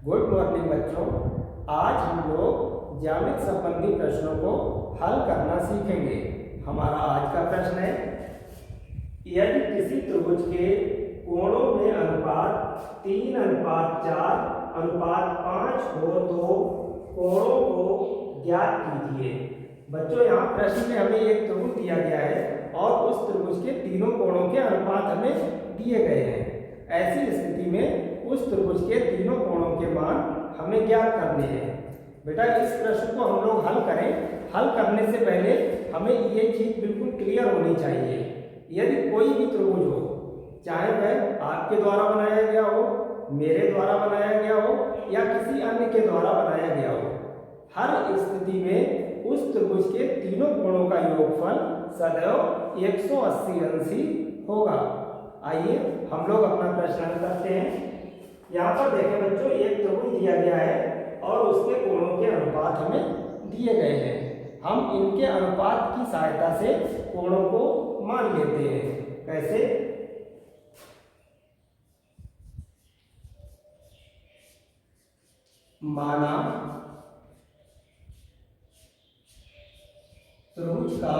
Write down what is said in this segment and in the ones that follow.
Good morning बच्चों। आज हम लोग ज्यामिति संबंधी प्रश्नों को हल करना सीखेंगे। हमारा आज का प्रश्न है, यदि किसी त्रिभुज के कोणों में अनुपात 3:4:5 हो तो कोणों को ज्ञात कीजिए। बच्चों, यहाँ प्रश्न में हमें एक त्रिभुज दिया गया है और उस त्रिभुज के तीनों कोणों के अनुपात हमें दिए गए हैं। ऐसी स्थिति में उस त्रिभुज के तीनों कोणों के मान हमें ज्ञात करने हैं। बेटा, इस प्रश्न को हम लोग हल करें। हल करने से पहले हमें ये चीज बिल्कुल क्लियर होनी चाहिए। यदि कोई भी त्रिभुज हो, चाहे वह आपके द्वारा बनाया गया हो, मेरे द्वारा बनाया गया हो या किसी अन्य के द्वारा बनाया गया हो, हर स्थिति में उस त्रिभुज के तीनों कोणों का योगफल सदैव 180 अंश ही होगा। आइए हम लोग अपना प्रश्न हल करते हैं। यहाँ पर देखें बच्चों, एक त्रिभुज दिया गया है और उसके कोणों के अनुपात हमें दिए गए हैं। हम इनके अनुपात की सहायता से कोणों को मान लेते हैं। कैसे? माना त्रिभुज का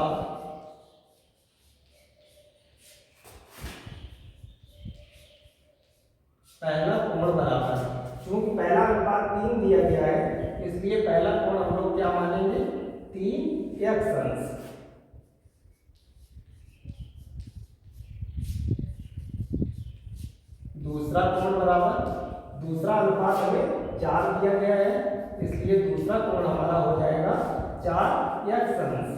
पहला कोण बराबर, चूंकि पहला अनुपात 3 दिया गया है इसलिए पहला कोण हम लोग क्या मानेंगे? 3x अंश। दूसरा कोण बराबर, दूसरा अनुपात हमें 4 दिया गया है इसलिए दूसरा कोण हमारा हो जाएगा 4x अंश।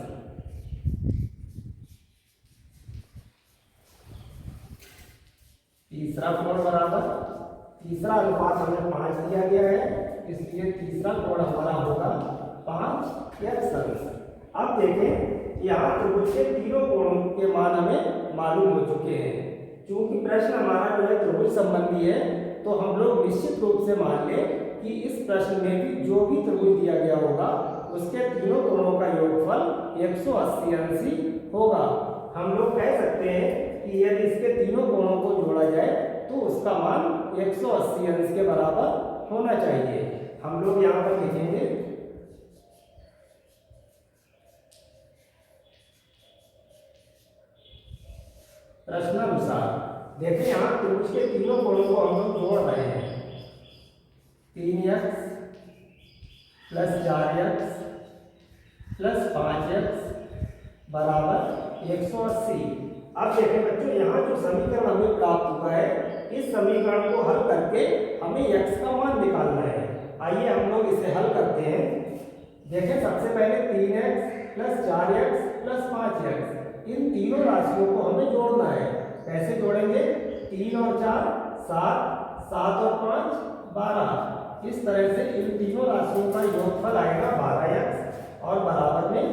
तीसरा कोण बराबर, तीसरा अनुपात हमें 5 दिया गया है इसलिए तीसरा कोण हमारा होगा 5x अंश। अब देखें, यहाँ त्रिभुज के तीनों कोणों के मान हमें मालूम हो चुके हैं। चूंकि प्रश्न हमारा जो है त्रिभुज संबंधी है, तो हम लोग निश्चित रूप से मान लें कि इस प्रश्न में भी जो भी त्रिभुज दिया गया होगा उसके तीनों कोणों का योगफल 180 अंश ही होगा। हम लोग कह सकते हैं कि यदि इसके तीनों कोणों को जोड़ा जाए तो उसका मान 180 अंश के बराबर होना चाहिए। हम लोग यहाँ पर लिखेंगे प्रश्नानुसार। देखें, यहाँ त्रिभुज के तीनों कोणों को हम लोग जोड़ रहे हैं। 3x + 4x + 5x बराबर 180। अब देखें बच्चों, यहाँ जो समीकरण हमें प्राप्त हुआ है, इस समीकरण को हल करके हमें x का मान निकालना है। आइए हम लोग इसे हल करते हैं। देखें, सबसे पहले 3x + 4x + 5x, इन तीनों राशियों को हमें जोड़ना है। कैसे जोड़ेंगे? 3 और 4 7, 7 और 5 12। इस तरह से इन तीनों राशियों का योगफल आएगा 12x और बराबर में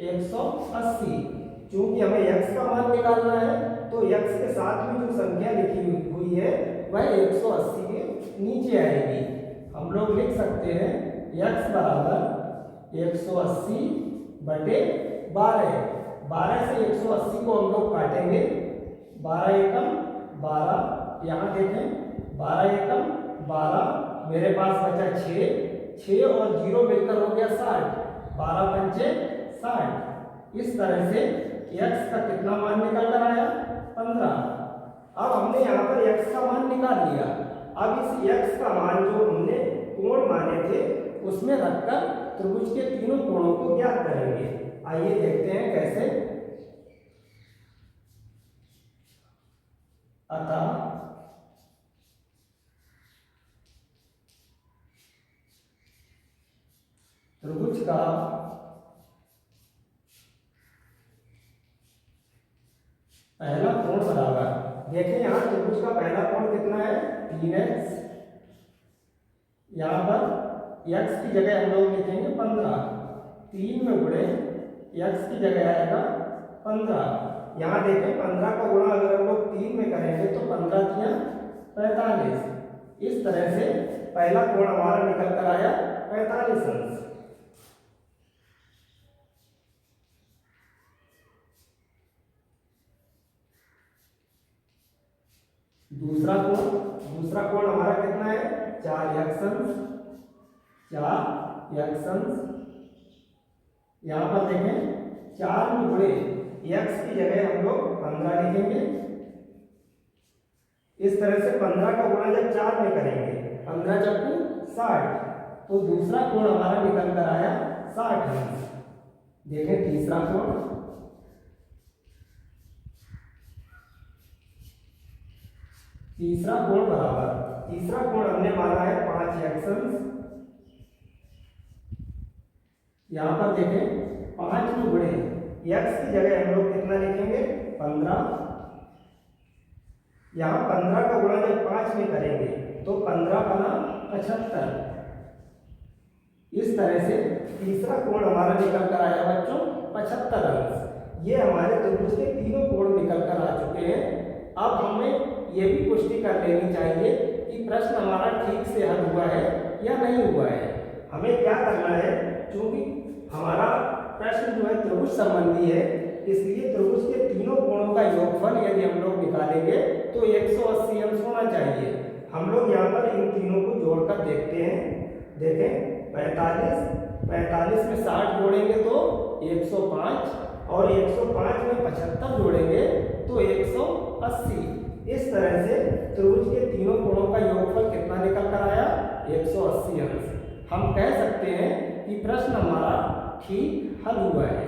180। चूंकि हमें x का मान निकालना है तो x के साथ में जो संख्या लिखी हुई है वह 180 के नीचे आएगी। हम लोग लिख सकते हैं x बराबर 180/12। 12 से 180 को हम लोग काटेंगे। 12 एकम 12, यहाँ देखें 12 एकम 12, मेरे पास बचा 6 और 0 मिलकर हो गया 60। 12 पंचे 60। इस तरह से x का कितना मान निकल कर आया? 15। अब हमने यहाँ पर x का मान निकाल लिया। अब इस x का मान जो हमने कोण माने थे उसमें रखकर त्रिभुज के तीनों कोणों को ज्ञात करेंगे। आइए देखते हैं कैसे। अतः त्रिभुज का पहला कोण बराबर, देखें यहाँ त्रिभुज का पहला कोण कितना है? 3x। यहाँ पर x की जगह हम लोग लिखेंगे 15। 3 में गुणे x की जगह आएगा 15। यहाँ देखें 15 का गुणा अगर हम लोग 3 में करेंगे तो 15 × 45। इस तरह से पहला कोण हमारा निकल कर आया 45 अंश। दूसरा कोण हमारा कितना है? 4 एक्शंस। यहाँ पर देखें 4 में गुणे x की जगह हम लोग 15 लिखेंगे। इस तरह से 15 का गुणा जब 4 में करेंगे, 15 चक्कू 60, तो दूसरा कोण हमारा निकल कर आया 60 अंश। देखें तीसरा कोण, तीसरा कोण बराबर, तीसरा कोण हमने माना है 5 एक्शंस। यहां पर देखें 5 में गुणे x की जगह हम लोग कितना लिखेंगे 15। यहां 15 का गुणा जब 5 में करेंगे तो 15 बना 75। इस तरह से तीसरा कोण हमारा निकल कर आया बच्चों 75 अंश। ये हमारे त्रिभुज के तीनों कोण निकल कर आ चुके हैं। अब हमें ये भी पुष्टि कर लेनी चाहिए कि प्रश्न हमारा ठीक से हल हुआ है या नहीं हुआ है। हमें क्या करना है, क्योंकि हमारा प्रश्न जो है त्रिभुज संबंधी है, इसलिए त्रिभुज के तीनों कोणों का योगफल यदि हम लोग निकालेंगे तो 180 अंश होना चाहिए। हम लोग यहाँ पर इन तीनों को जोड़कर देखते हैं। देखें 45 में 60 जोड़ेंगे तो 105, और 105 में 75 जोड़ेंगे तो 180। इस तरह से त्रिभुज के तीनों कोणों का योगफल कितना निकल कर आया 180 अंश। हम कह सकते हैं कि प्रश्न हमारा ठीक हल हुआ है।